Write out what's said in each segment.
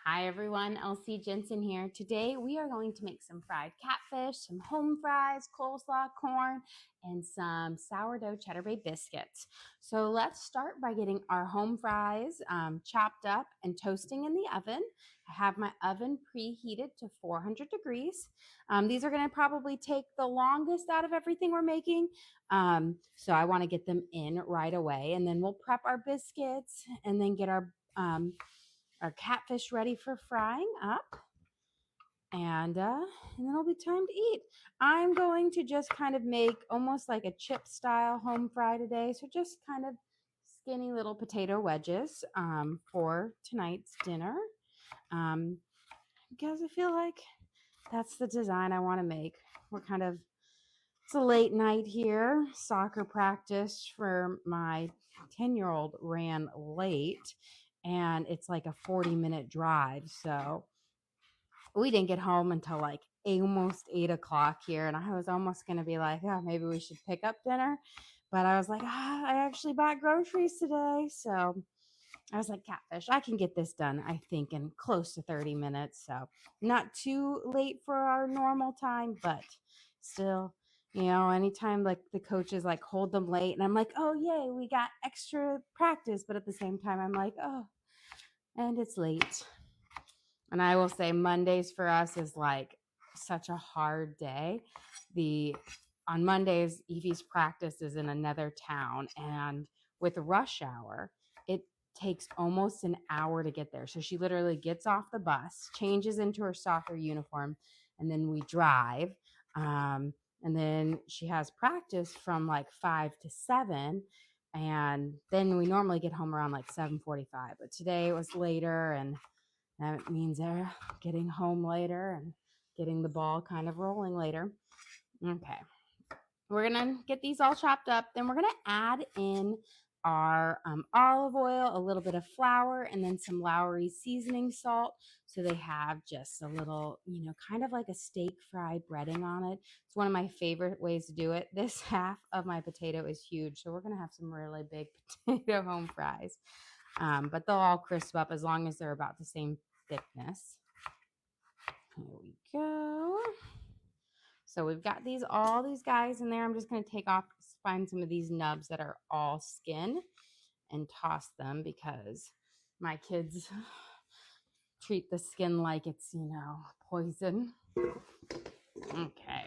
Hi everyone, Elsie Jensen here. Today we are going to make some fried catfish, some home fries, coleslaw, corn, and some sourdough cheddar bay biscuits. So let's start by getting our home fries chopped up and toasting in the oven. I have my oven preheated to 400 degrees. These are going to probably take the longest out of everything we're making. So I want to get them in right away, and then we'll prep our biscuits and then get our catfish ready for frying up, and then it'll be time to eat. I'm going to just kind of make almost like a chip style home fry today, so just kind of skinny little potato wedges for tonight's dinner, because I feel like that's the design I want to make. It's a late night here. Soccer practice for my 10-year-old ran late, and it's like a 40-minute drive. So we didn't get home until like almost 8 o'clock here. And I was almost going to be like, oh, maybe we should pick up dinner. But I was like, I actually bought groceries today. So I was like, catfish, I can get this done, I think, in close to 30 minutes. So not too late for our normal time, but still, anytime like the coaches like hold them late and I'm like, oh, yay, we got extra practice. But at the same time, I'm like, oh, and it's late. And I will say Mondays for us is like such a hard day. On Mondays, Evie's practice is in another town, and with rush hour, it takes almost an hour to get there. So she literally gets off the bus, changes into her soccer uniform, and then we drive. And then she has practice from like 5 to 7. And then we normally get home around like 7:45. But today it was later, and that means they're getting home later and getting the ball kind of rolling later. Okay. We're going to get these all chopped up. Then we're going to add in our olive oil, a little bit of flour, and then some Lowry seasoning salt. So they have just a little, kind of like a steak fry breading on it. It's one of my favorite ways to do it. This half of my potato is huge, so we're going to have some really big potato home fries. But they'll all crisp up as long as they're about the same thickness. Here we go. So we've got all these guys in there. I'm just going to find some of these nubs that are all skin and toss them, because my kids treat the skin like it's, poison. Okay.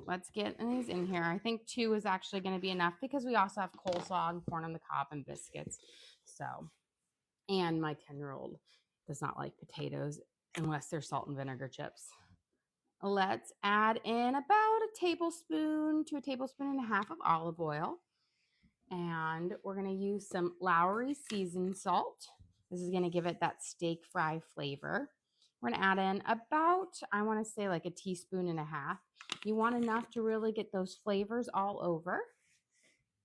Let's get these in here. I think 2 is actually going to be enough, because we also have coleslaw and corn on the cob and biscuits. So, and my 10-year-old does not like potatoes unless they're salt and vinegar chips. Let's add in about a tablespoon to a tablespoon and a half of olive oil. And we're going to use some Lowry seasoned salt. This is going to give it that steak fry flavor. We're going to add in about, I want to say like a teaspoon and a half. You want enough to really get those flavors all over.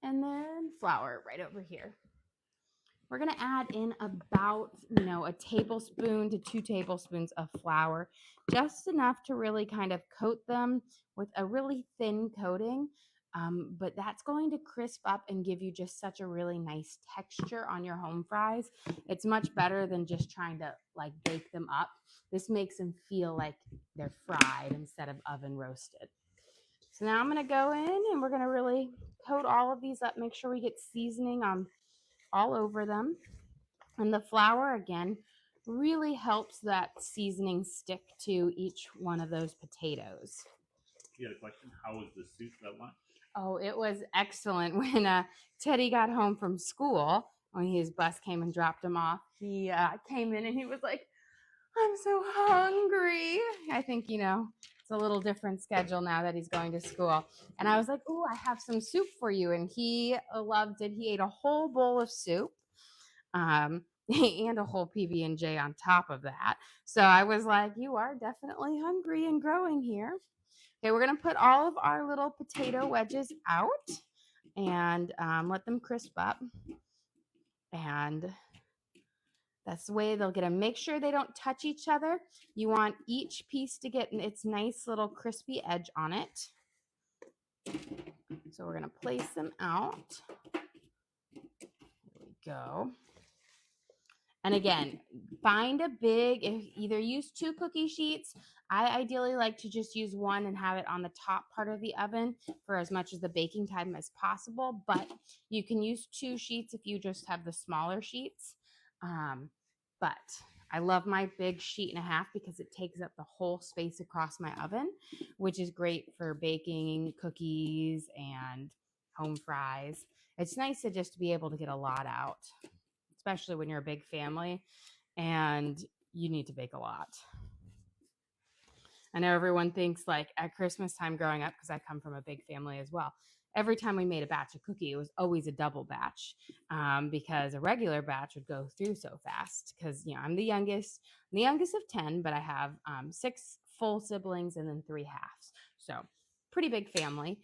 And then flour right over here. We're going to add in about, a tablespoon to 2 tablespoons of flour, just enough to really kind of coat them with a really thin coating. But that's going to crisp up and give you just such a really nice texture on your home fries. It's much better than just trying to like bake them up. This makes them feel like they're fried instead of oven roasted. So now I'm going to go in and we're going to really coat all of these up, make sure we get seasoning on all over them. And the flour, again, really helps that seasoning stick to each one of those potatoes. You had a question? How was the soup that went? Oh, it was excellent. When Teddy got home from school, when his bus came and dropped him off, he came in and he was like, I'm so hungry. I think, it's a little different schedule now that he's going to school. And I was like, oh, I have some soup for you. And he loved it. He ate a whole bowl of soup. And a whole PB&J on top of that. So I was like, you are definitely hungry and growing here. Okay, we're going to put all of our little potato wedges out and let them crisp up. And that's the way they'll get them. Make sure they don't touch each other. You want each piece to get its nice little crispy edge on it. So we're going to place them out. There we go. And again, find a big, either use 2 cookie sheets. I ideally like to just use one and have it on the top part of the oven for as much of the baking time as possible. But you can use 2 sheets if you just have the smaller sheets. But I love my big 1.5 sheets because it takes up the whole space across my oven, which is great for baking cookies and home fries. It's nice to just be able to get a lot out, especially when you're a big family and you need to bake a lot. I know everyone thinks like at Christmas time growing up, because I come from a big family as well, every time we made a batch of cookie, it was always a double batch because a regular batch would go through so fast because, I'm the youngest of 10, but I have 6 full siblings and then 3 halves. So pretty big family.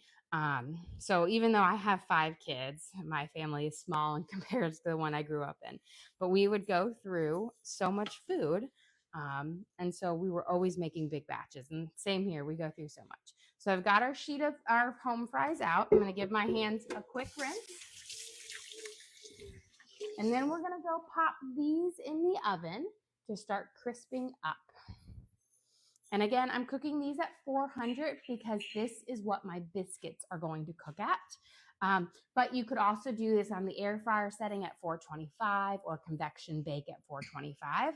So even though I have 5 kids, my family is small in comparison to the one I grew up in, but we would go through so much food. And so we were always making big batches, and same here, we go through so much. So I've got our sheet of our home fries out. I'm going to give my hands a quick rinse. And then we're going to go pop these in the oven to start crisping up. And again, I'm cooking these at 400 because this is what my biscuits are going to cook at. But you could also do this on the air fryer setting at 425 or convection bake at 425.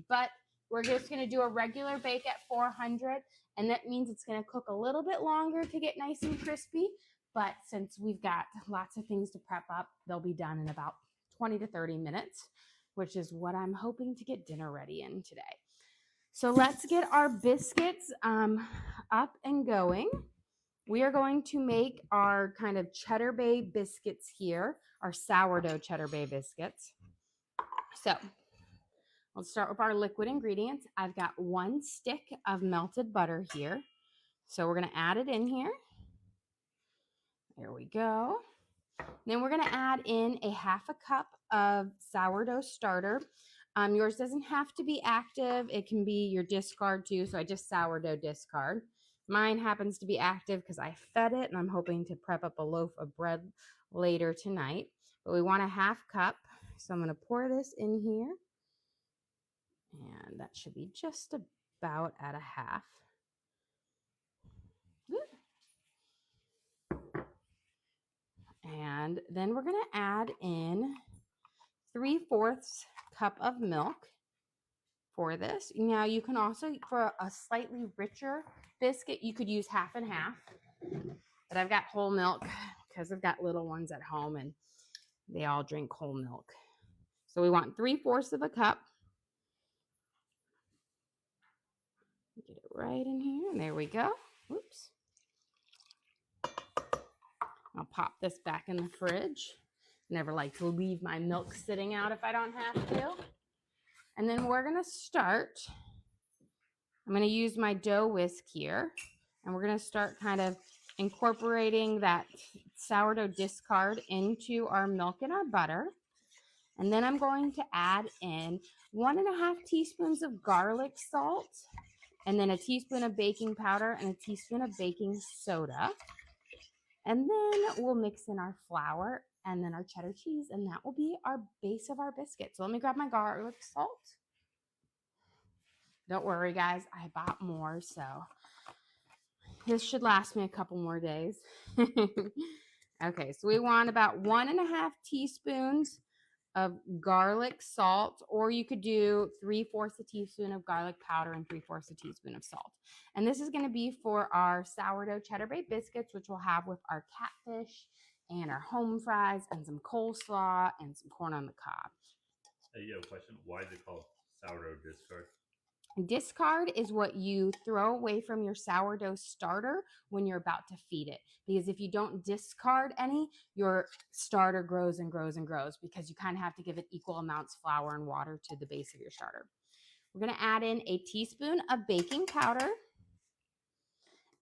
But we're just going to do a regular bake at 400, and that means it's going to cook a little bit longer to get nice and crispy. But since we've got lots of things to prep up, they'll be done in about 20 to 30 minutes, which is what I'm hoping to get dinner ready in today. So let's get our biscuits up and going. We are going to make our kind of Cheddar Bay biscuits here, our sourdough Cheddar Bay biscuits. So let's start with our liquid ingredients. I've got 1 stick of melted butter here. So we're going to add it in here. There we go. Then we're going to add in a 1/2 cup of sourdough starter. Yours doesn't have to be active. It can be your discard too. So I just sourdough discard. Mine happens to be active because I fed it and I'm hoping to prep up a loaf of bread later tonight. But we want a 1/2 cup. So I'm going to pour this in here. And that should be just about at a 1/2. And then we're going to add in 3/4 cup of milk for this. Now you can also, for a slightly richer biscuit, you could use 1/2 and 1/2. But I've got whole milk because I've got little ones at home and they all drink whole milk. So we want 3/4 of a cup. Get it right in here. And there we go. Oops. I'll pop this back in the fridge. Never like to leave my milk sitting out if I don't have to. And then we're going to start. I'm going to use my dough whisk here. And we're going to start kind of incorporating that sourdough discard into our milk and our butter. And then I'm going to add in 1.5 teaspoons of garlic salt, and then a teaspoon of baking powder and a teaspoon of baking soda. And then we'll mix in our flour and then our cheddar cheese, and that will be our base of our biscuit. So let me grab my garlic salt. Don't worry, guys, I bought more, so this should last me a couple more days. Okay, so we want about 1.5 teaspoons of garlic salt, or you could do 3/4 a teaspoon of garlic powder and 3/4 a teaspoon of salt. And this is going to be for our sourdough Cheddar Bay biscuits, which we'll have with our catfish and our home fries and some coleslaw and some corn on the cob. Hey, you have a question? Why is it called sourdough discard? Discard is what you throw away from your sourdough starter when you're about to feed it. Because if you don't discard any, your starter grows and grows and grows because you kind of have to give it equal amounts of flour and water to the base of your starter. We're going to add in a teaspoon of baking powder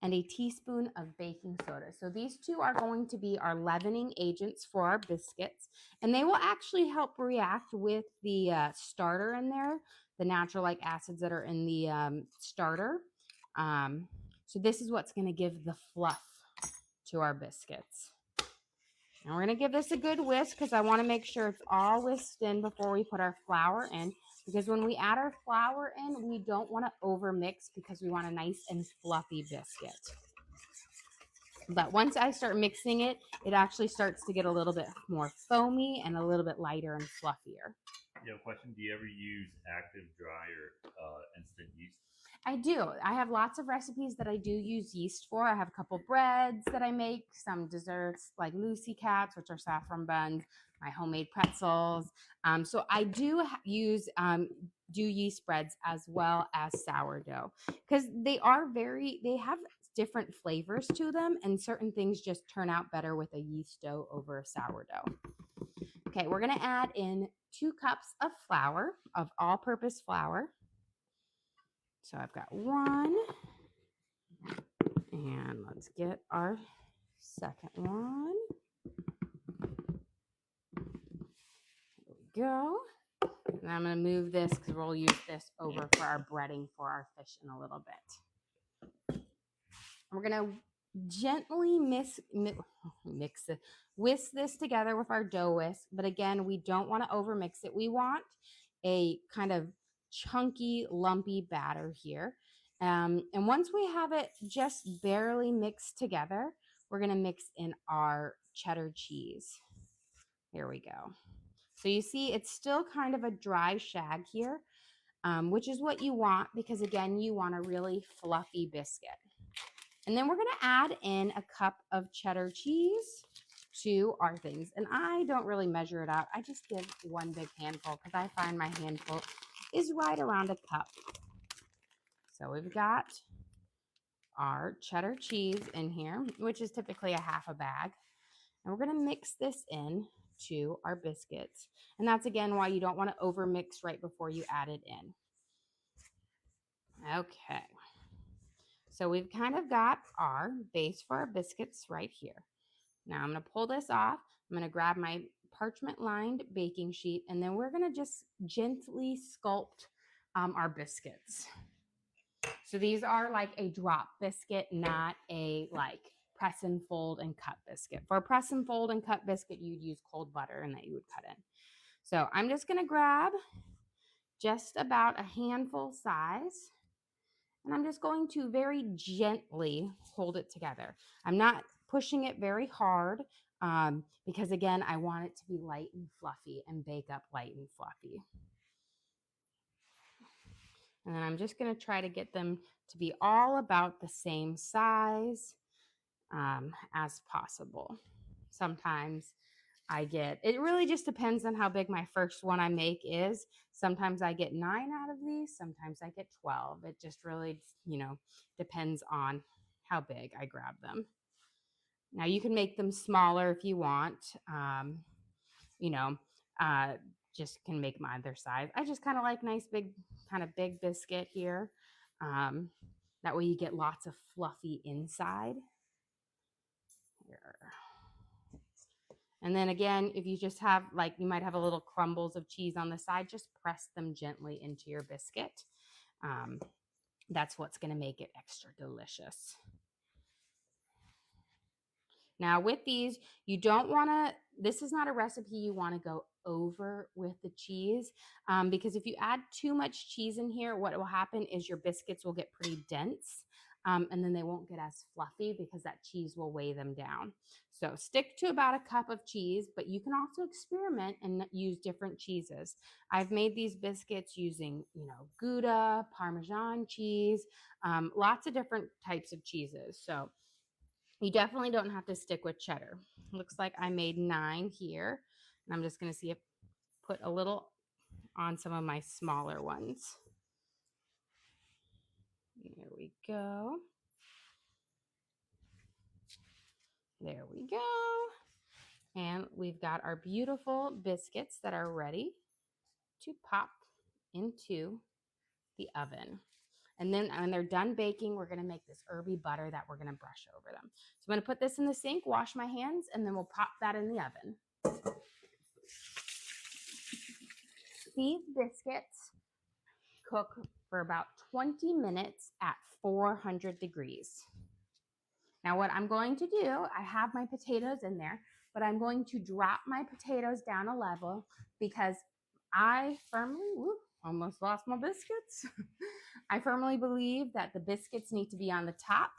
and a teaspoon of baking soda. So these two are going to be our leavening agents for our biscuits, and they will actually help react with the starter in there, the natural like acids that are in the starter. So this is what's going to give the fluff to our biscuits. And we're going to give this a good whisk because I want to make sure it's all whisked in before we put our flour in. because when we add our flour in, we don't want to over mix because we want a nice and fluffy biscuit. But once I start mixing it, it actually starts to get a little bit more foamy and a little bit lighter and fluffier. You have a question? Do you ever use active, dry, or instant yeast? I do. I have lots of recipes that I do use yeast for. I have a couple breads that I make, some desserts like Lucy Cats, which are saffron buns, my homemade pretzels. So I do use yeast breads as well as sourdough because they have different flavors to them, and certain things just turn out better with a yeast dough over a sourdough. Okay, we're going to add in 2 cups of flour, of all-purpose flour. So I've got 1, and let's get our second one. There we go. And I'm going to move this because we'll use this over for our breading for our fish in a little bit. We're going to gently whisk this together with our dough whisk. But again, we don't want to over mix it. We want a kind of chunky, lumpy batter here. And once we have it just barely mixed together, we're going to mix in our cheddar cheese. Here we go. So you see it's still kind of a dry shag here, which is what you want because, again, you want a really fluffy biscuit. And then we're going to add in a cup of cheddar cheese to our things. And I don't really measure it out. I just give 1 big handful because I find my handful is right around a cup. So we've got our cheddar cheese in here, which is typically a half a bag. And we're going to mix this in to our biscuits. And that's, again, why you don't want to over mix right before you add it in. Okay. So we've kind of got our base for our biscuits right here. Now I'm going to pull this off. I'm going to grab my parchment lined baking sheet, and then we're going to just gently sculpt our biscuits. So these are like a drop biscuit, not a like press and fold and cut biscuit. For a press and fold and cut biscuit, you'd use cold butter and that you would cut in. So I'm just going to grab just about a handful size, and I'm just going to very gently hold it together. I'm not pushing it very hard because, again, I want it to be light and fluffy and bake up light and fluffy. And then I'm just going to try to get them to be all about the same size as possible. Sometimes it really just depends on how big my first one I make is. Sometimes I get 9 out of these. Sometimes I get 12. It just really, depends on how big I grab them. Now you can make them smaller if you want. Just can make them either size. I just kind of like nice big biscuit here. That way you get lots of fluffy inside. Here. And then again, if you just have, you might have a little crumbles of cheese on the side, just press them gently into your biscuit. That's what's going to make it extra delicious. Now with these, you don't want to, this is not a recipe you want to go over with the cheese because if you add too much cheese in here, what will happen is your biscuits will get pretty dense and then they won't get as fluffy because that cheese will weigh them down. So stick to about a cup of cheese, but you can also experiment and use different cheeses. I've made these biscuits using, Gouda, Parmesan cheese, lots of different types of cheeses. So you definitely don't have to stick with cheddar. Looks like I made 9 here. And I'm just going to see if put a little on some of my smaller ones. There we go. There we go. And we've got our beautiful biscuits that are ready to pop into the oven. And then when they're done baking, we're going to make this herby butter that we're going to brush over them. So I'm going to put this in the sink, wash my hands, and then we'll pop that in the oven. These biscuits cook for about 20 minutes at 400 degrees. Now what I'm going to do, I have my potatoes in there, but I'm going to drop my potatoes down a level because I firmly almost lost my biscuits. I firmly believe that the biscuits need to be on the top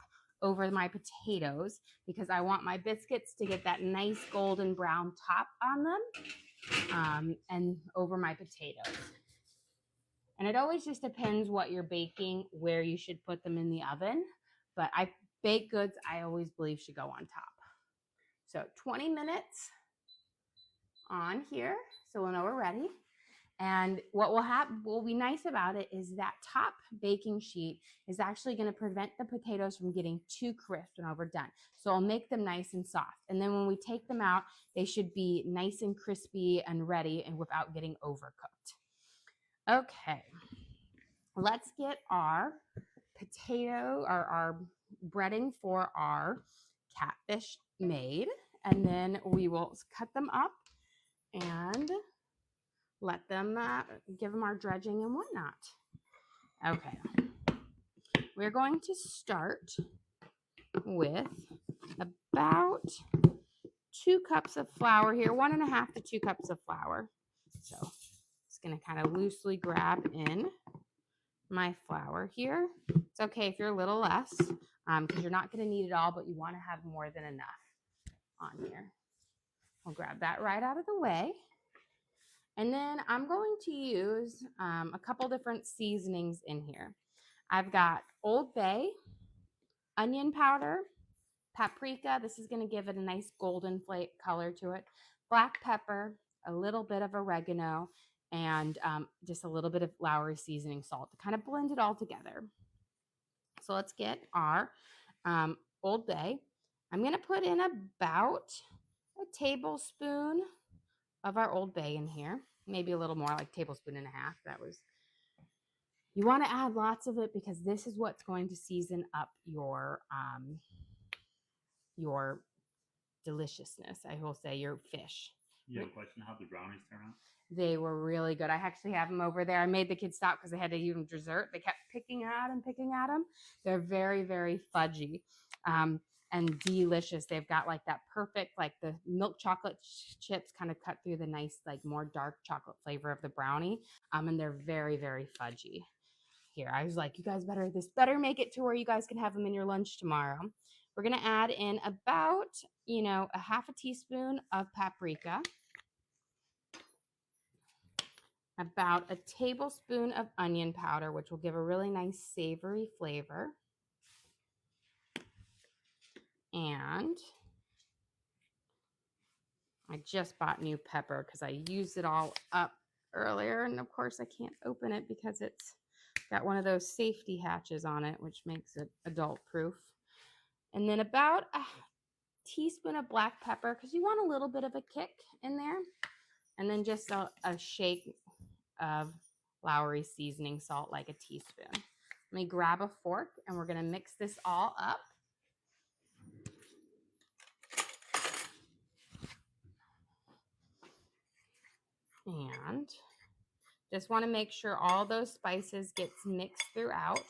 over my potatoes because I want my biscuits to get that nice golden brown top on them and over my potatoes. And it always just depends what you're baking, where you should put them in the oven. But baked goods, I always believe should go on top. So 20 minutes on here, so we'll know we're ready. And what will be nice about it is that top baking sheet is actually going to prevent the potatoes from getting too crisp when overdone. So I'll make them nice and soft. And then when we take them out, they should be nice and crispy and ready and without getting overcooked. Okay, let's get our potato or our breading for our catfish made. And then we will cut them up and let them give them our dredging and whatnot. Okay, we're going to start with about 2 cups of flour here, 1.5 to 2 cups of flour. So just gonna kind of loosely grab in my flour here. It's okay if you're a little less because you're not gonna need it all, but you wanna have more than enough on here. I'll grab that right out of the way. And then I'm going to use a couple different seasonings in here. I've got Old Bay, onion powder, paprika. This is going to give it a nice golden color to it. Black pepper, a little bit of oregano, and just a little bit of Lowry seasoning salt to kind of blend it all together. So let's get our Old Bay. I'm going to put in about a tablespoon of our Old Bay in here, maybe a little more, like 1.5 tablespoons. You want to add lots of it because this is what's going to season up your deliciousness. I will say your fish. You have a question? How the brownies turn out? They were really good. I actually have them over there. I made the kids stop because they had to eat them dessert. They kept picking at them. They're very, very fudgy. And delicious. They've got like that perfect, like the milk chocolate chips kind of cut through the nice, like more dark chocolate flavor of the brownie. And they're very, very fudgy. Here, I was like, you guys better make it to where you guys can have them in your lunch tomorrow. We're going to add in about, 1/2 teaspoon of paprika, about 1 tablespoon of onion powder, which will give a really nice savory flavor. And I just bought new pepper because I used it all up earlier. And of course I can't open it because it's got one of those safety hatches on it, which makes it adult proof. And then about a teaspoon of black pepper because you want a little bit of a kick in there. And then just a shake of Lowry seasoning salt, like a teaspoon. Let me grab a fork and we're going to mix this all up. And just want to make sure all those spices gets mixed throughout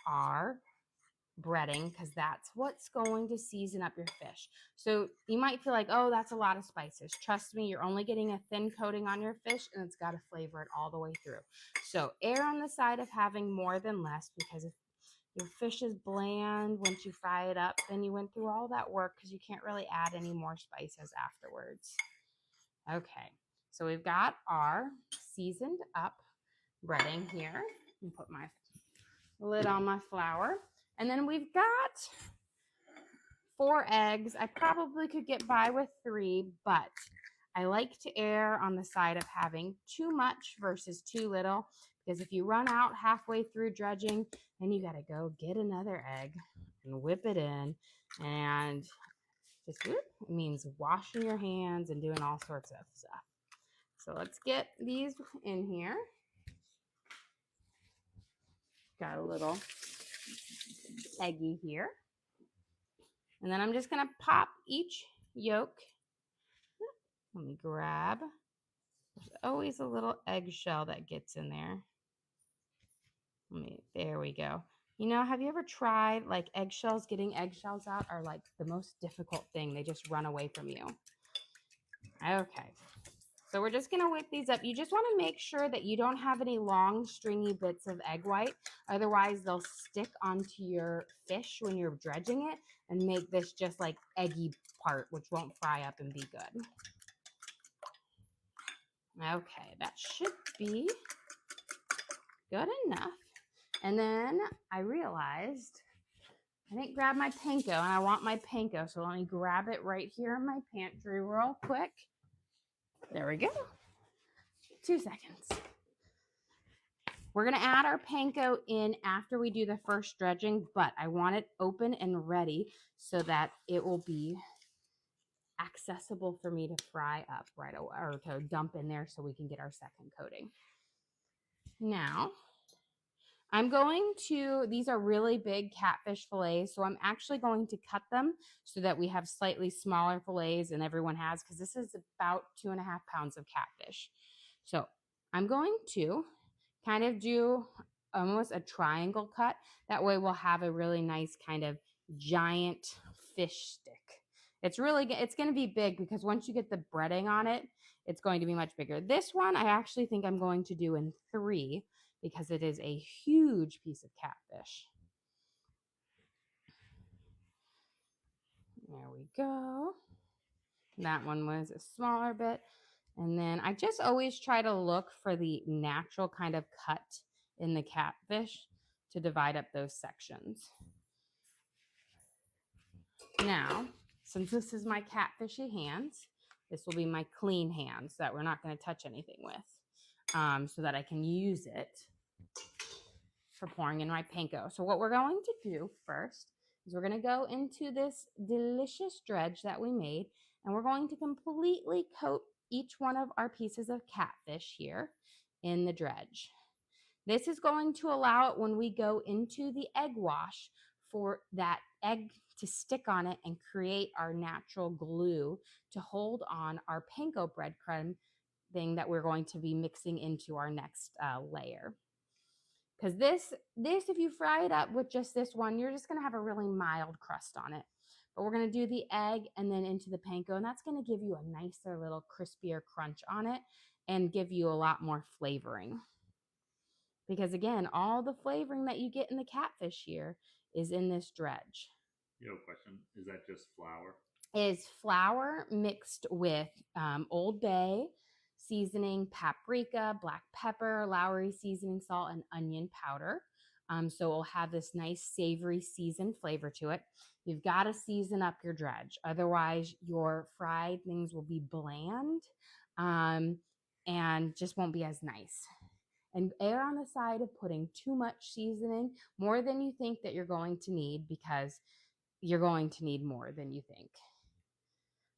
our breading because that's what's going to season up your fish. So you might feel like, oh, that's a lot of spices. Trust me, you're only getting a thin coating on your fish and it's got to flavor it all the way through. So err on the side of having more than less because if your fish is bland once you fry it up, then you went through all that work because you can't really add any more spices afterwards. Okay. So we've got our seasoned up breading here. And put my lid on my flour. And then we've got 4 eggs. I probably could get by with 3, but I like to err on the side of having too much versus too little. Because if you run out halfway through dredging, then you got to go get another egg and whip it in. And just whoop, it means washing your hands and doing all sorts of stuff. So let's get these in here. Got a little eggy here. And then I'm just going to pop each yolk. Let me grab. There's always a little eggshell that gets in there. There we go. Have you ever tried like eggshells? Getting eggshells out are like the most difficult thing. They just run away from you. Okay. So we're just going to whip these up. You just want to make sure that you don't have any long stringy bits of egg white. Otherwise, they'll stick onto your fish when you're dredging it and make this just like eggy part, which won't fry up and be good. Okay, that should be good enough. And then I realized I didn't grab my panko, and I want my panko. So let me grab it right here in my pantry real quick. There we go. 2 seconds. We're going to add our panko in after we do the first dredging, but I want it open and ready so that it will be accessible for me to fry up right away, or to dump in there so we can get our second coating. Now, I'm going to, these are really big catfish fillets, so I'm actually going to cut them so that we have slightly smaller fillets than everyone has, because this is about 2.5 pounds of catfish. So I'm going to kind of do almost a triangle cut. That way we'll have a really nice kind of giant fish stick. It's going to be big because once you get the breading on it, it's going to be much bigger. This one I actually think I'm going to do in 3 because it is a huge piece of catfish. There we go. That one was a smaller bit. And then I just always try to look for the natural kind of cut in the catfish to divide up those sections. Now, since this is my catfishy hands, this will be my clean hands that we're not going to touch anything with, so that I can use it for pouring in my panko. So what we're going to do first is we're going to go into this delicious dredge that we made, and we're going to completely coat each one of our pieces of catfish here in the dredge. This is going to allow it, when we go into the egg wash, for that egg to stick on it and create our natural glue to hold on our panko breadcrumb thing that we're going to be mixing into our next layer. Because this, if you fry it up with just this one, you're just going to have a really mild crust on it. But we're going to do the egg and then into the panko, and that's going to give you a nicer little crispier crunch on it and give you a lot more flavoring. Because again, all the flavoring that you get in the catfish here is in this dredge. You have a question? Is that just flour? It is flour mixed with Old Bay seasoning, paprika, black pepper, Lowry seasoning salt, and onion powder. So it'll have this nice savory seasoned flavor to it. You've got to season up your dredge. Otherwise, your fried things will be bland and just won't be as nice. And err on the side of putting too much seasoning, more than you think that you're going to need, because you're going to need more than you think.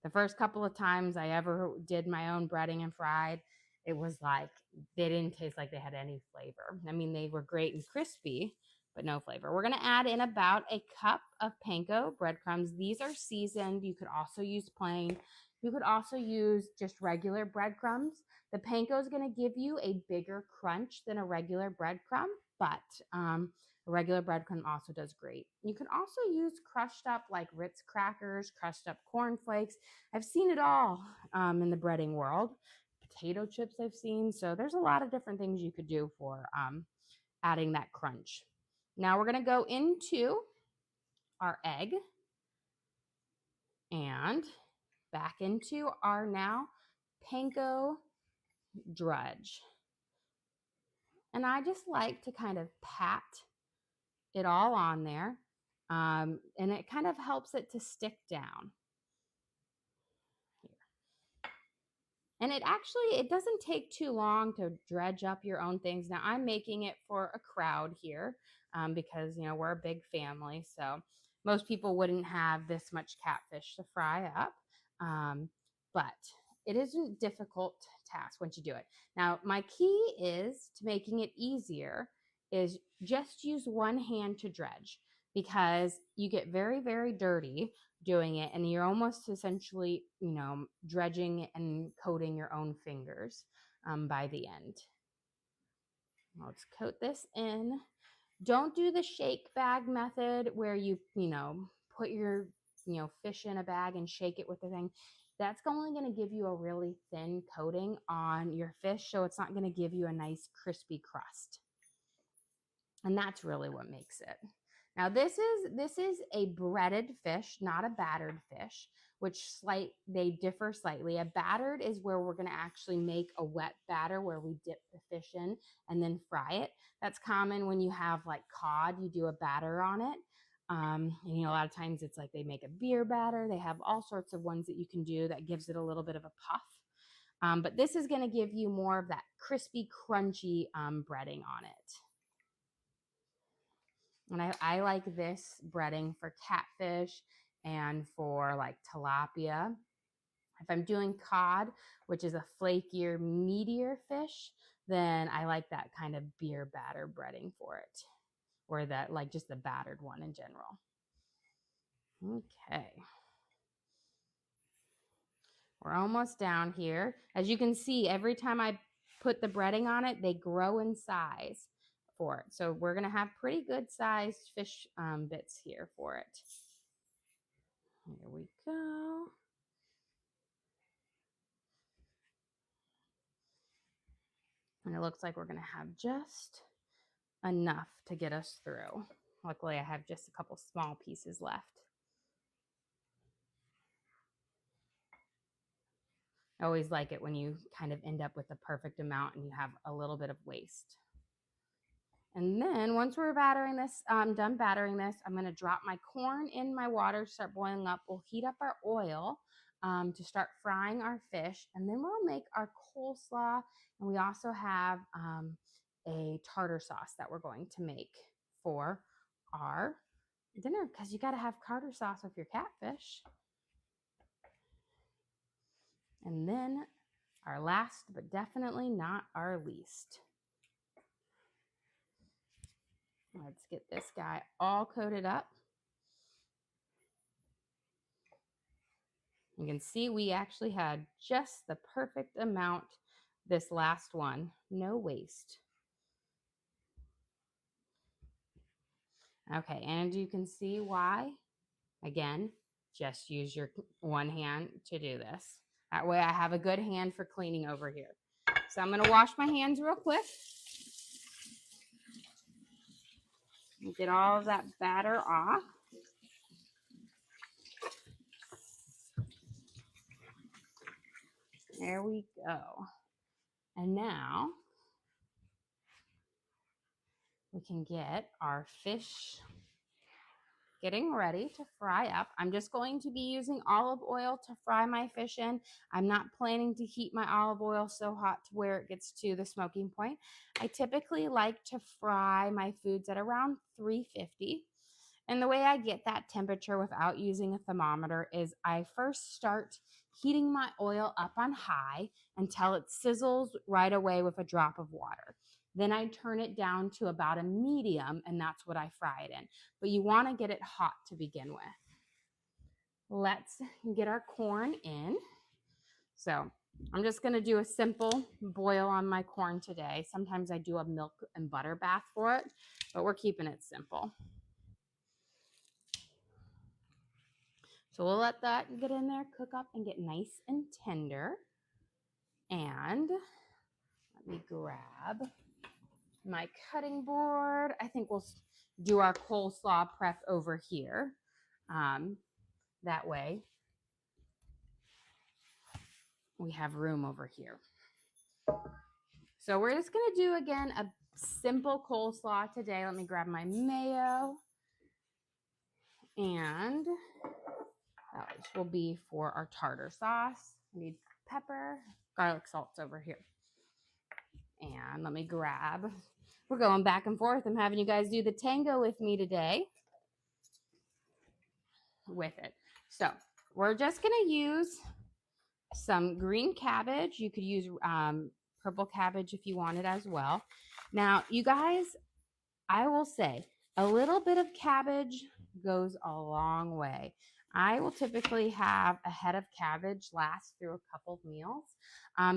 The first couple of times I ever did my own breading and fried, it was like they didn't taste like they had any flavor. I mean, they were great and crispy, but no flavor. We're going to add in about a cup of panko breadcrumbs. These are seasoned. You could also use plain. You could also use just regular breadcrumbs. The panko is going to give you a bigger crunch than a regular breadcrumb, but a regular breadcrumb also does great. You can also use crushed up like Ritz crackers, crushed up cornflakes. I've seen it all in the breading world. Potato chips I've seen. So there's a lot of different things you could do for adding that crunch. Now we're going to go into our egg and back into our now panko dredge. And I just like to kind of pat it all on there, and it kind of helps it to stick down. Here. And it doesn't take too long to dredge up your own things. Now I'm making it for a crowd here because, you know, we're a big family. So most people wouldn't have this much catfish to fry up. But it isn't a difficult task once you do it. Now, my key is to making it easier is just use one hand to dredge, because you get very, very dirty doing it, and you're almost essentially, you know, dredging and coating your own fingers by the end. Let's coat this in. Don't do the shake bag method where you know, put your, fish in a bag and shake it with the thing. that's only going to give you a really thin coating on your fish, so it's not going to give you a nice crispy crust. And that's really what makes it. Now this is a breaded fish, not a battered fish, which they differ slightly. A battered is where we're going to actually make a wet batter where we dip the fish in and then fry it. That's common when you have like cod, you do a batter on it. And you know, a lot of times it's like they make a beer batter. They have all sorts of ones that you can do that gives it a little bit of a puff. But this is going to give you more of that crispy, crunchy breading on it. And I like this breading for catfish and for like tilapia. If I'm doing cod, which is a flakier, meatier fish, then I like that kind of beer batter breading for it, or that like just the battered one in general. Okay. We're almost down here. As you can see, every time I put the breading on it, they grow in size for it. So we're going to have pretty good sized fish bits here for it. Here we go. And it looks like we're going to have just enough to get us through. Luckily, I have just a couple small pieces left. I always like it when you kind of end up with the perfect amount and you have a little bit of waste. And then once we're battering this, done battering this, I'm going to drop my corn in my water, start boiling up. We'll heat up our oil to start frying our fish. And then we'll make our coleslaw. And we also have a tartar sauce that we're going to make for our dinner, because you got to have tartar sauce with your catfish. And then our last, but definitely not our least. Let's get this guy all coated up. You can see we actually had just the perfect amount this last one. No waste. Okay, and you can see why. Again, just use your one hand to do this. That way I have a good hand for cleaning over here. So I'm going to wash my hands real quick. Get all of that batter off. There we go. And now we can get our fish getting ready to fry up. I'm just going to be using olive oil to fry my fish in. I'm not planning to heat my olive oil so hot to where it gets to the smoking point. I typically like to fry my foods at around 350. And the way I get that temperature without using a thermometer is I first start heating my oil up on high until it sizzles right away with a drop of water. Then I turn it down to about a medium, and that's what I fry it in. But you want to get it hot to begin with. Let's get our corn in. So I'm just going to do a simple boil on my corn today. Sometimes I do a milk and butter bath for it, but we're keeping it simple. So we'll let that get in there, cook up, and get nice and tender. And let me grab my cutting board. I think we'll do our coleslaw prep over here. That way we have room over here. So we're just going to do, again, a simple coleslaw today. Let me grab my mayo. And that will be for our tartar sauce. I need pepper, garlic salt's over here. And let me grab, we're going back and forth. I'm having you guys do the tango with me today with it. So we're just going to use some green cabbage. You could use purple cabbage if you wanted as well. Now, you guys, I will say a little bit of cabbage goes a long way. I will typically have a head of cabbage last through a couple of meals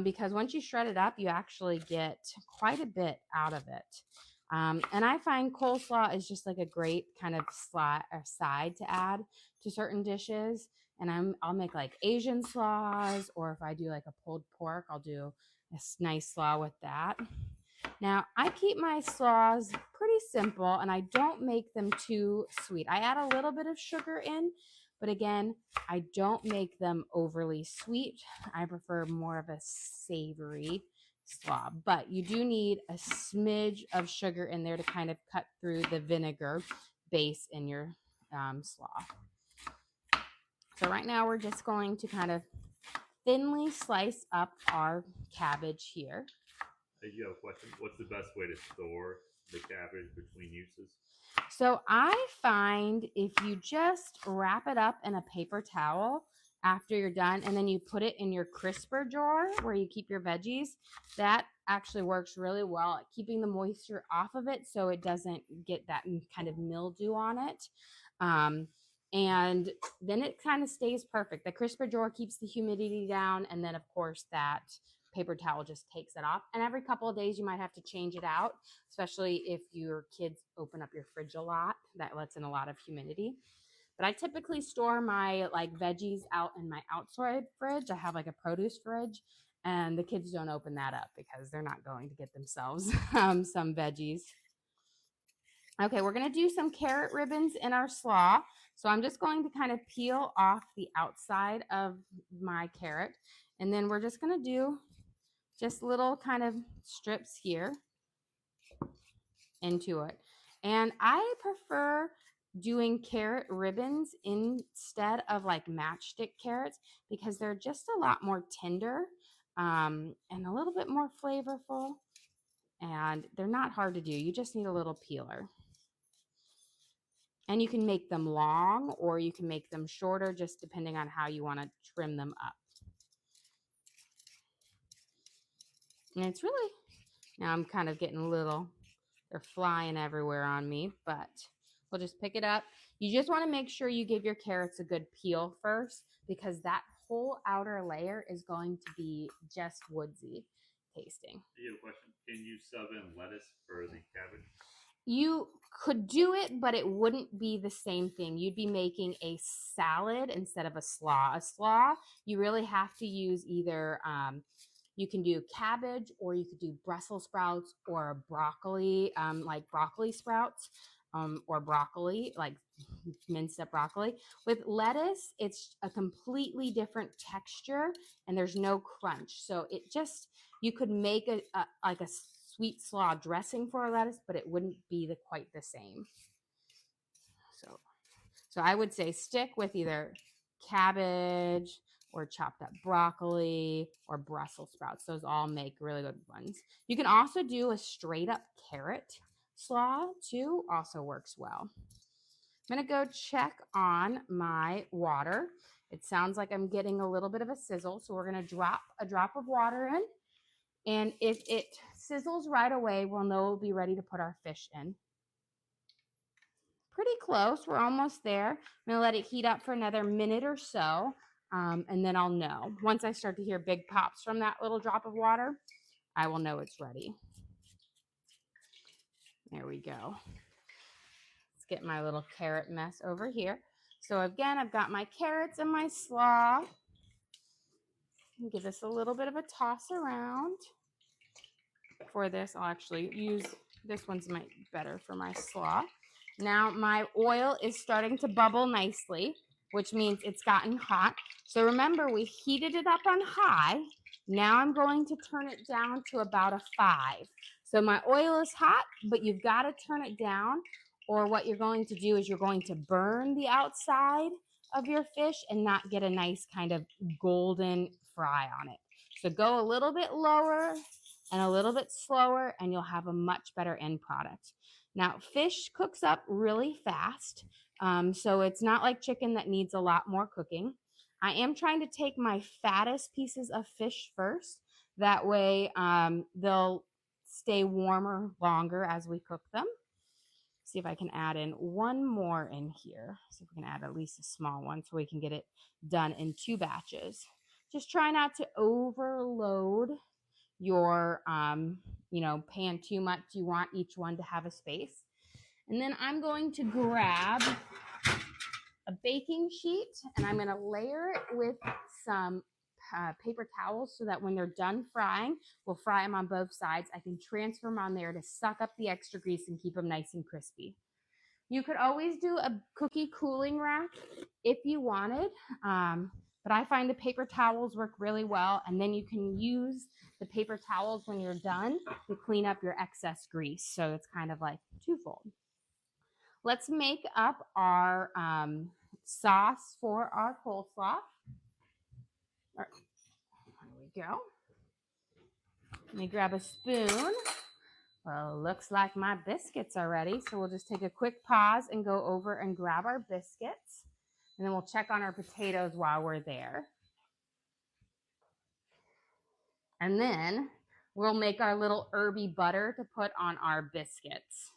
because once you shred it up, you actually get quite a bit out of it. And I find coleslaw is just like a great kind of side to add to certain dishes. And I'll make like Asian slaws, or if I do like a pulled pork, I'll do a nice slaw with that. Now, I keep my slaws pretty simple and I don't make them too sweet. I add a little bit of sugar in, but again, I don't make them overly sweet. I prefer more of a savory slaw, but you do need a smidge of sugar in there to kind of cut through the vinegar base in your slaw. So right now we're just going to kind of thinly slice up our cabbage here. I do have a question. What's the best way to store the cabbage between uses? So I find if you just wrap it up in a paper towel after you're done, and then you put it in your crisper drawer where you keep your veggies, that actually works really well at keeping the moisture off of it so it doesn't get that kind of mildew on it. And then it kind of stays perfect. The crisper drawer keeps the humidity down, and then of course that paper towel just takes it off. And every couple of days you might have to change it out, especially if your kids open up your fridge a lot. That lets in a lot of humidity. But I typically store my like veggies out in my outside fridge. I have like a produce fridge, and the kids don't open that up because they're not going to get themselves some veggies. Okay, we're going to do some carrot ribbons in our slaw. So I'm just going to kind of peel off the outside of my carrot, and then we're just going to do just little kind of strips here into it. And I prefer doing carrot ribbons instead of like matchstick carrots because they're just a lot more tender and a little bit more flavorful, and they're not hard to do. You just need a little peeler. And you can make them long or you can make them shorter, just depending on how you want to trim them up. And it's really, now I'm kind of getting a little, they're flying everywhere on me, but we'll just pick it up. You just want to make sure you give your carrots a good peel first, because that whole outer layer is going to be just woodsy tasting. I have a question. Can you sub in lettuce for the cabbage? You could do it, but it wouldn't be the same thing. You'd be making a salad instead of a slaw. A slaw, you really have to use either, you can do cabbage, or you could do Brussels sprouts or broccoli, like broccoli sprouts, or broccoli, like minced up broccoli. With lettuce, it's a completely different texture and there's no crunch. So it just, you could make like a sweet slaw dressing for a lettuce, but it wouldn't be quite the same. So I would say stick with either cabbage or chopped up broccoli or Brussels sprouts. Those all make really good ones. You can also do a straight up carrot slaw too, also works well. I'm going to go check on my water. It sounds like I'm getting a little bit of a sizzle, so we're going to drop a drop of water in. And if it sizzles right away, we'll know we'll be ready to put our fish in. Pretty close. We're almost there. I'm going to let it heat up for another minute or so, and then I'll know. Once I start to hear big pops from that little drop of water, I will know it's ready. There we go. Let's get my little carrot mess over here. So again, I've got my carrots and my slaw. Give this a little bit of a toss around. For this, I'll actually use, this one's better for my slaw. Now my oil is starting to bubble nicely, which means it's gotten hot. So remember, we heated it up on high. Now I'm going to turn it down to about a 5. So my oil is hot, but you've got to turn it down, or what you're going to do is you're going to burn the outside of your fish and not get a nice kind of golden fry on it. So go a little bit lower and a little bit slower, and you'll have a much better end product. Now, fish cooks up really fast, so it's not like chicken that needs a lot more cooking. I am trying to take my fattest pieces of fish first. That way, they'll stay warmer longer as we cook them. See if I can add in one more in here. See if we can add at least a small one so we can get it done in 2 batches. Just try not to overload your, pan too much. You want each one to have a space. And then I'm going to grab a baking sheet and I'm going to layer it with some paper towels so that when they're done frying, we'll fry them on both sides. I can transfer them on there to suck up the extra grease and keep them nice and crispy. You could always do a cookie cooling rack if you wanted, but I find the paper towels work really well, and then you can use the paper towels when you're done to clean up your excess grease. So it's kind of like twofold. Let's make up our sauce for our coleslaw. There we go. Let me grab a spoon. Well, looks like my biscuits are ready. So we'll just take a quick pause and go over and grab our biscuits. And then we'll check on our potatoes while we're there. And then we'll make our little herby butter to put on our biscuits.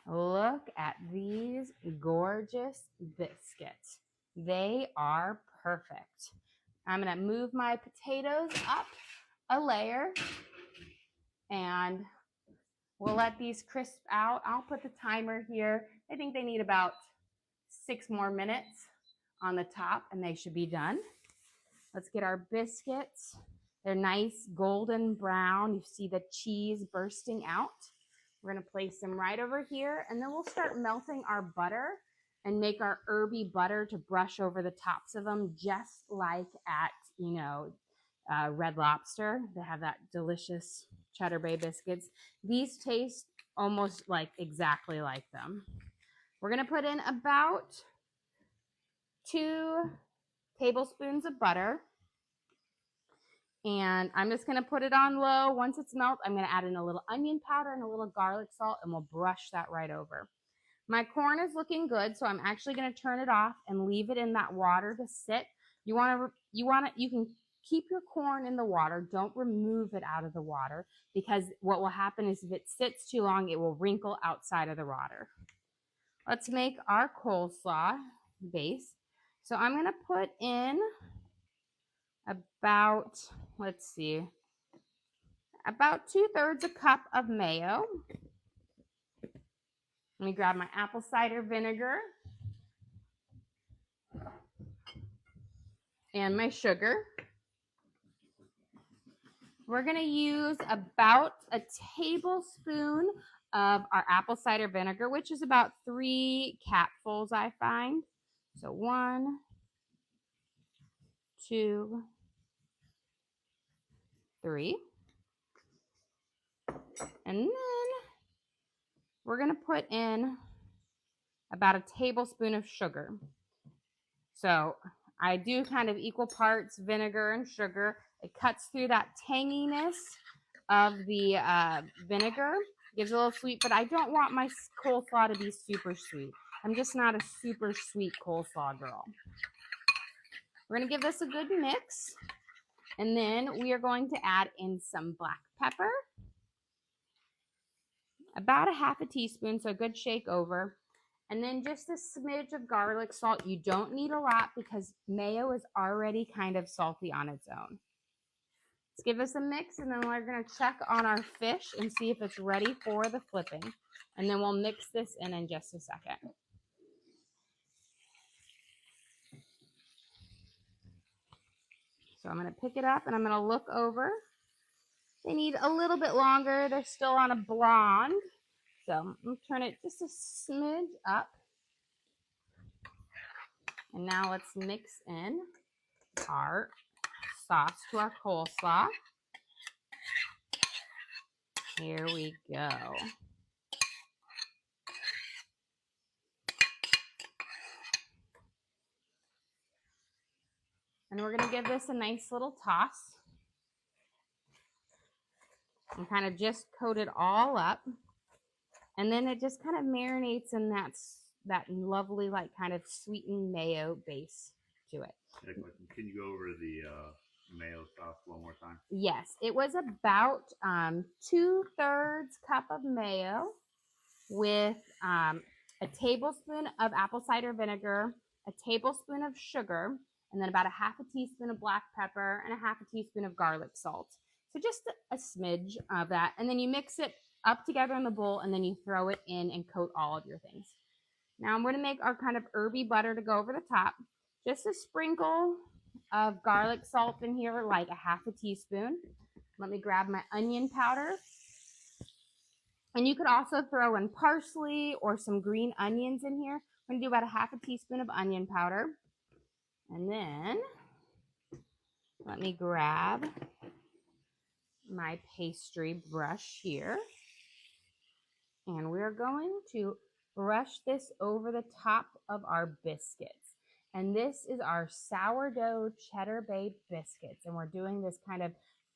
Look at these gorgeous biscuits. They are perfect. I'm going to move my potatoes up a layer and we'll let these crisp out. I'll put the timer here. I think they need about 6 more minutes on the top and they should be done. Let's get our biscuits. They're nice golden brown. You see the cheese bursting out. We're going to place them right over here and then we'll start melting our butter and make our herby butter to brush over the tops of them, just like at, Red Lobster. They have that delicious Cheddar Bay biscuits. These taste almost like exactly like them. We're going to put in about 2 tablespoons of butter. And I'm just going to put it on low. Once it's melted, I'm going to add in a little onion powder and a little garlic salt, and we'll brush that right over. My corn is looking good, so I'm actually going to turn it off and leave it in that water to sit. You can keep your corn in the water. Don't remove it out of the water, because what will happen is if it sits too long, it will wrinkle outside of the water. Let's make our coleslaw base. So I'm going to put in about 2/3 a cup of mayo. Let me grab my apple cider vinegar and my sugar. We're going to use about a tablespoon of our apple cider vinegar, which is about 3 capfuls, I find. So 1, 2, 3. And then we're going to put in about a tablespoon of sugar. So I do kind of equal parts vinegar and sugar. It cuts through that tanginess of the vinegar. Gives it a little sweet, but I don't want my coleslaw to be super sweet. I'm just not a super sweet coleslaw girl. We're going to give this a good mix. And then we are going to add in some black pepper. About a 1/2 teaspoon, so a good shake over. And then just a smidge of garlic salt. You don't need a lot because mayo is already kind of salty on its own. Let's give this a mix, and then we're going to check on our fish and see if it's ready for the flipping. And then we'll mix this in just a second. So I'm going to pick it up, and I'm going to look over. They need a little bit longer. They're still on a blonde. So I'm going to turn it just a smidge up. And now let's mix in our sauce to our coleslaw. Here we go. And we're going to give this a nice little toss. And kind of just coat it all up. And then it just kind of marinates in that lovely, like, kind of sweetened mayo base to it. Can you go over the mayo sauce one more time? Yes, it was about 2/3 cup of mayo with a tablespoon of apple cider vinegar, a tablespoon of sugar, and then about a half a teaspoon of black pepper and a half a teaspoon of garlic salt. So just a smidge of that. And then you mix it up together in the bowl, and then you throw it in and coat all of your things. Now I'm going to make our kind of herby butter to go over the top. Just a sprinkle of garlic salt in here, like a half a teaspoon. Let me grab my onion powder. And you could also throw in parsley or some green onions in here. I'm going to do about a half a teaspoon of onion powder. And then let me grab my pastry brush here. And we're going to brush this over the top of our biscuits. And this is our sourdough cheddar bay biscuits. And we're doing this kind of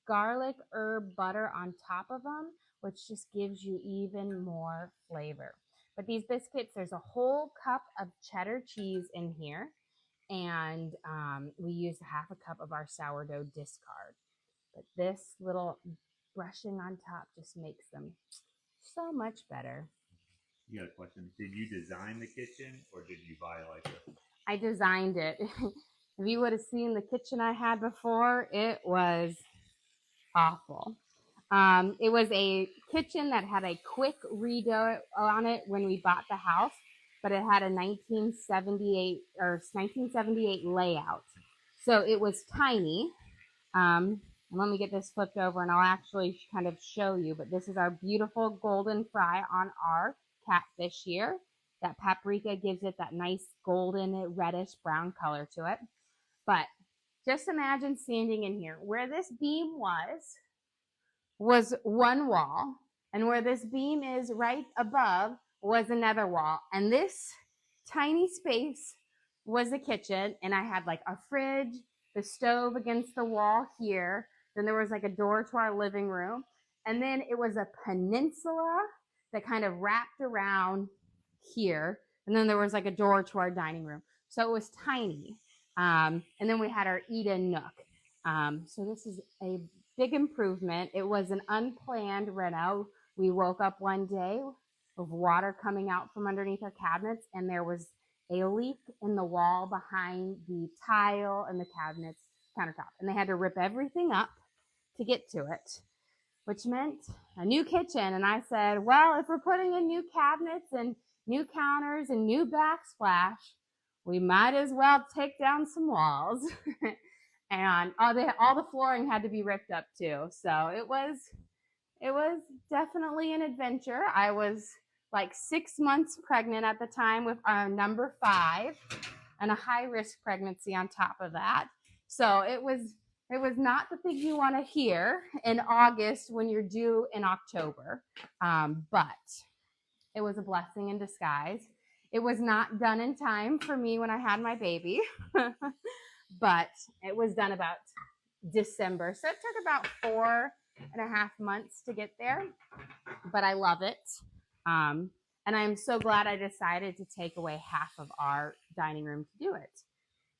garlic herb butter on top of them, which just gives you even more flavor. But these biscuits, there's a whole cup of cheddar cheese in here. And we use half a cup of our sourdough discard. But this little brushing on top just makes them so much better. You got a question? Did you design the kitchen or did you buy like a... I designed it. If you would have seen the kitchen I had before, it was awful. It was a kitchen that had a quick redo on it when we bought the house, but it had a 1978 layout. So it was tiny. And let me get this flipped over and I'll actually kind of show you, but this is our beautiful golden fry on our catfish here. That paprika gives it that nice golden reddish brown color to it. But just imagine standing in here. Where this beam was one wall, and where this beam is right above was another wall. And this tiny space was the kitchen, and I had like a fridge, the stove against the wall here. Then there was like a door to our living room. And then it was a peninsula that kind of wrapped around here. And then there was like a door to our dining room. So it was tiny. And then we had our eat-in nook. So this is a big improvement. It was an unplanned reno. We woke up one day with water coming out from underneath our cabinets, and there was a leak in the wall behind the tile and the cabinets countertop. And they had to rip everything up to get to it, which meant a new kitchen. And I said, well, if we're putting in new cabinets and new counters and new backsplash, we might as well take down some walls. And all the flooring had to be ripped up too. So it was definitely an adventure. I was like 6 months pregnant at the time with our number 5 and a high risk pregnancy on top of that. So it was not the thing you want to hear in August when you're due in October. But it was a blessing in disguise. It was not done in time for me when I had my baby, but it was done about December. So it took about 4.5 months to get there, but I love it. And I'm so glad I decided to take away half of our dining room to do it.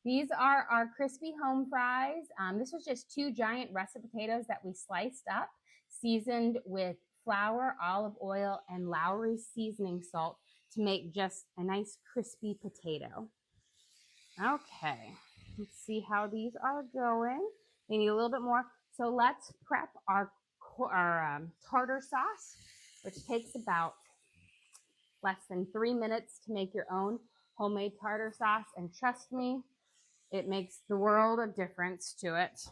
These are our crispy home fries. This was just 2 giant russet potatoes that we sliced up, seasoned with flour, olive oil, and Lowry seasoning salt to make just a nice crispy potato. Okay, let's see how these are going. They need a little bit more. So let's prep our tartar sauce, which takes about less than 3 minutes to make your own homemade tartar sauce. And trust me, it makes the world of difference to it.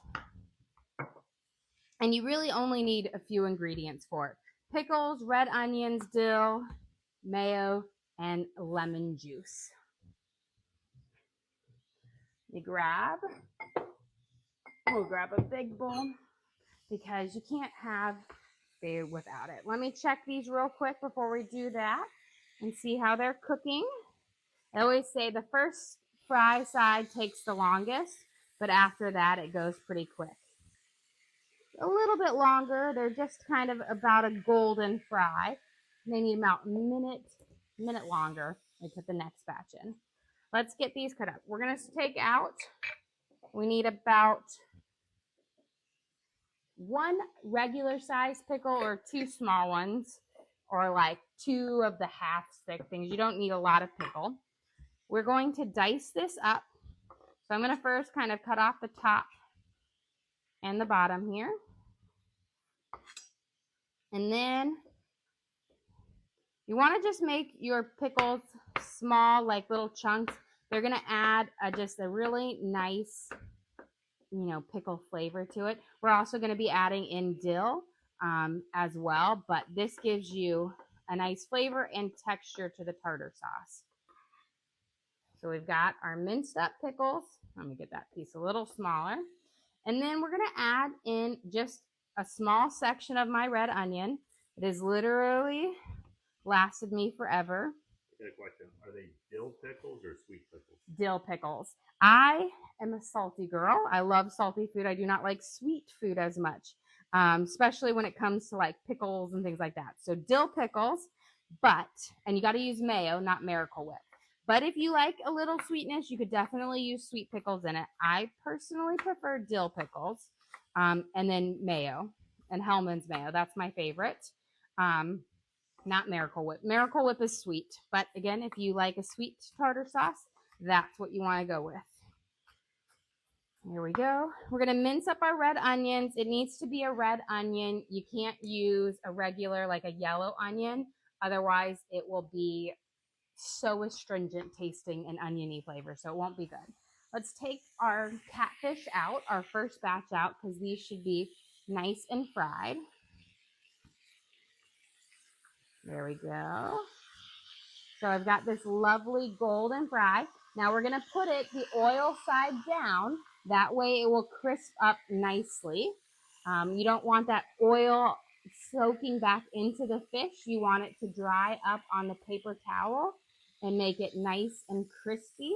And you really only need a few ingredients for it. Pickles, red onions, dill, mayo, and lemon juice. We'll grab a big bowl because you can't have food without it. Let me check these real quick before we do that and see how they're cooking. I always say the first fry side takes the longest, but after that it goes pretty quick. A little bit longer. They're just kind of about a golden fry. They need about a minute longer. We put the next batch in. Let's get these cut up. We're going to take out, we need about 1 regular size pickle or 2 small ones, or like 2 of the half stick things. You don't need a lot of pickle. We're going to dice this up. So I'm going to first kind of cut off the top and the bottom here. And then you want to just make your pickles small, like little chunks. They're going to add just a really nice, pickle flavor to it. We're also going to be adding in dill as well, but this gives you a nice flavor and texture to the tartar sauce. So we've got our minced up pickles. Let me get that piece a little smaller. And then we're going to add in just a small section of my red onion. It has literally lasted me forever. I got a question. Are they dill pickles or sweet pickles? Dill pickles. I am a salty girl. I love salty food. I do not like sweet food as much, especially when it comes to like pickles and things like that. So dill pickles, and you got to use mayo, not Miracle Whip. But if you like a little sweetness, you could definitely use sweet pickles in it. I personally prefer dill pickles, and then mayo and Hellman's mayo. That's my favorite. Not Miracle Whip. Miracle Whip is sweet, but again, if you like a sweet tartar sauce, that's what you want to go with. Here we go. We're going to mince up our red onions. It needs to be a red onion. You can't use a regular, like a yellow onion. Otherwise, it will be so astringent tasting and oniony flavor, so it won't be good. Let's take our catfish out, our first batch out, because these should be nice and fried. There we go. So I've got this lovely golden fry. Now we're going to put it the oil side down. That way it will crisp up nicely. You don't want that oil soaking back into the fish. You want it to dry up on the paper towel and make it nice and crispy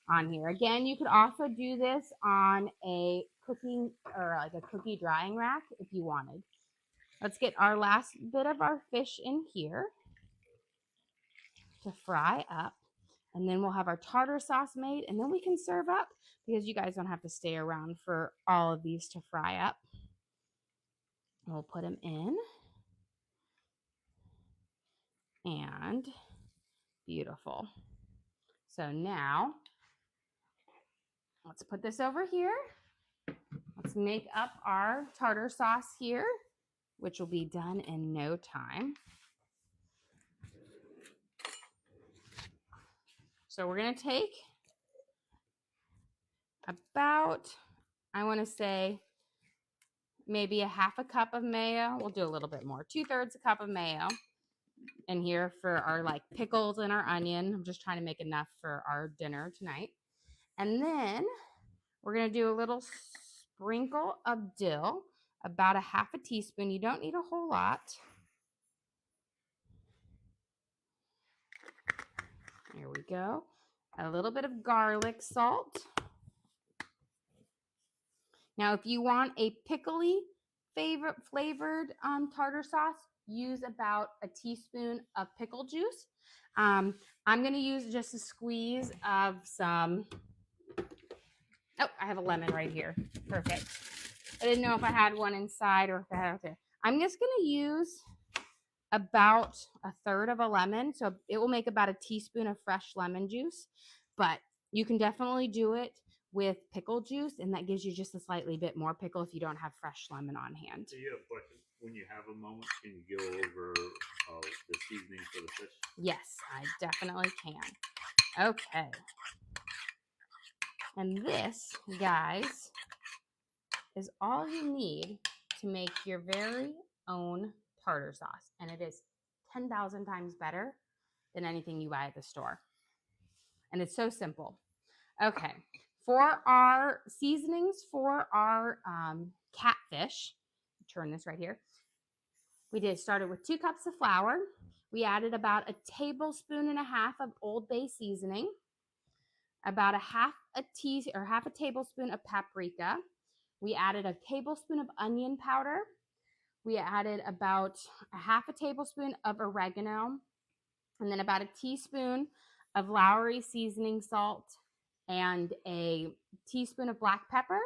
on here. Again, you could also do this on a cooking or like a cookie drying rack if you wanted. Let's get our last bit of our fish in here to fry up. And then we'll have our tartar sauce made, and then we can serve up because you guys don't have to stay around for all of these to fry up. We'll put them in. And beautiful. So now, let's put this over here. Let's make up our tartar sauce here, which will be done in no time. So we're going to take about, I want to say, maybe a half a cup of mayo. We'll do a little bit more. 2/3 a cup of mayo in here for our like pickles and our onion. I'm just trying to make enough for our dinner tonight. And then we're going to do a little sprinkle of dill, about a half a teaspoon. You don't need a whole lot. There we go. A little bit of garlic salt. Now, if you want a pickly flavored tartar sauce, use about a teaspoon of pickle juice. I'm going to use just a squeeze of some. Oh, I have a lemon right here. Perfect. I didn't know if I had one inside or if I had it there. I'm just going to use about 1/3 of a lemon. So it will make about a teaspoon of fresh lemon juice. But you can definitely do it with pickle juice, and that gives you just a slightly bit more pickle if you don't have fresh lemon on hand. So you have a question. When you have a moment, can you go over the seasoning for the fish? Yes, I definitely can. Okay. And this, guys, is all you need to make your very own tartar sauce. And it is 10,000 times better than anything you buy at the store. And it's so simple. Okay. For our seasonings for our catfish, turn this right here. We started with 2 cups of flour. We added about 1.5 tablespoons of Old Bay seasoning, about half a tablespoon of paprika. We added 1 tablespoon of onion powder. We added about 1/2 tablespoon of oregano, and then about 1 teaspoon of Lowry seasoning salt and 1 teaspoon of black pepper.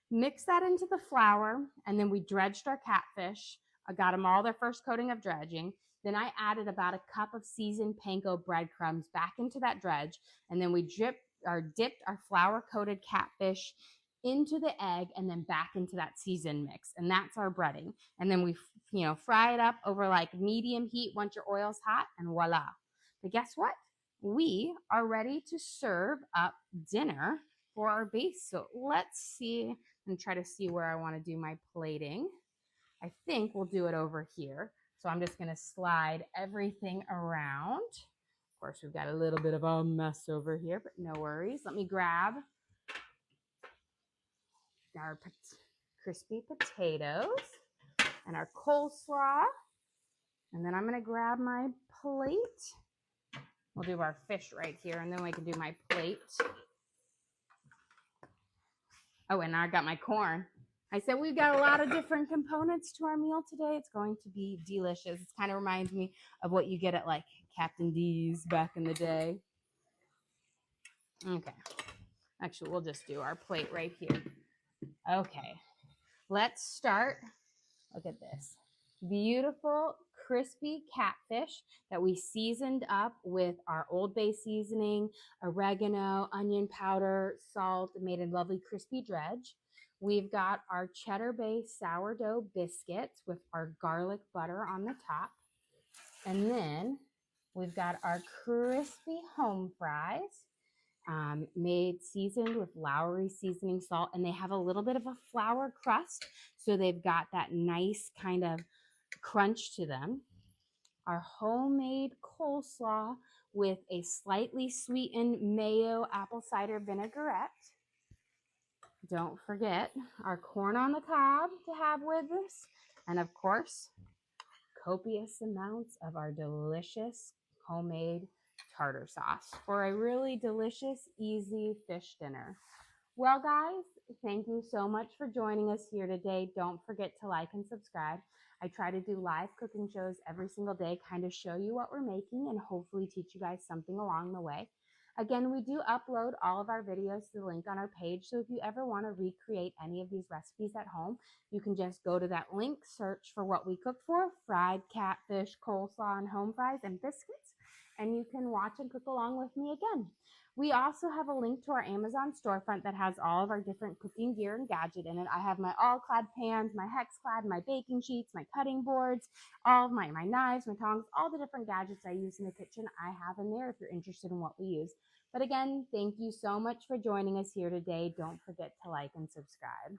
Mix that into the flour, and then we dredged our catfish. I got them all their first coating of dredging. Then I added about 1 cup of seasoned panko breadcrumbs back into that dredge, and then we dipped our flour coated catfish into the egg and then back into that seasoned mix. And that's our breading. And then we, fry it up over like medium heat once your oil's hot, and voila. But guess what? We are ready to serve up dinner for our base. So let's see and try to see where I want to do my plating. I think we'll do it over here. So I'm just going to slide everything around. Of course, we've got a little bit of a mess over here, but no worries. Let me grab our crispy potatoes and our coleslaw. And then I'm going to grab my plate. We'll do our fish right here, and then we can do my plate. Oh, and I got my corn. I said we've got a lot of different components to our meal today. It's going to be delicious. It kind of reminds me of what you get at like Captain D's back in the day. Okay. Actually, we'll just do our plate right here. Okay. Let's start. Look at this. Beautiful, crispy catfish that we seasoned up with our Old Bay seasoning, oregano, onion powder, salt, and made a lovely crispy dredge. We've got our cheddar-based sourdough biscuits with our garlic butter on the top. And then we've got our crispy home fries, seasoned with Lowry seasoning salt. And they have a little bit of a flour crust, so they've got that nice kind of crunch to them. Our homemade coleslaw with a slightly sweetened mayo apple cider vinaigrette. Don't forget our corn on the cob to have with us. And of course, copious amounts of our delicious homemade tartar sauce for a really delicious, easy fish dinner. Well, guys, thank you so much for joining us here today. Don't forget to like and subscribe. I try to do live cooking shows every single day, kind of show you what we're making and hopefully teach you guys something along the way. Again, we do upload all of our videos to the link on our page. So if you ever want to recreate any of these recipes at home, you can just go to that link, search for what we cooked for, fried catfish, coleslaw, and home fries, and biscuits, and you can watch and cook along with me again. We also have a link to our Amazon storefront that has all of our different cooking gear and gadget in it. I have my all-clad pans, my hex-clad, my baking sheets, my cutting boards, all of my knives, my tongs, all the different gadgets I use in the kitchen I have in there if you're interested in what we use. But again, thank you so much for joining us here today. Don't forget to like and subscribe.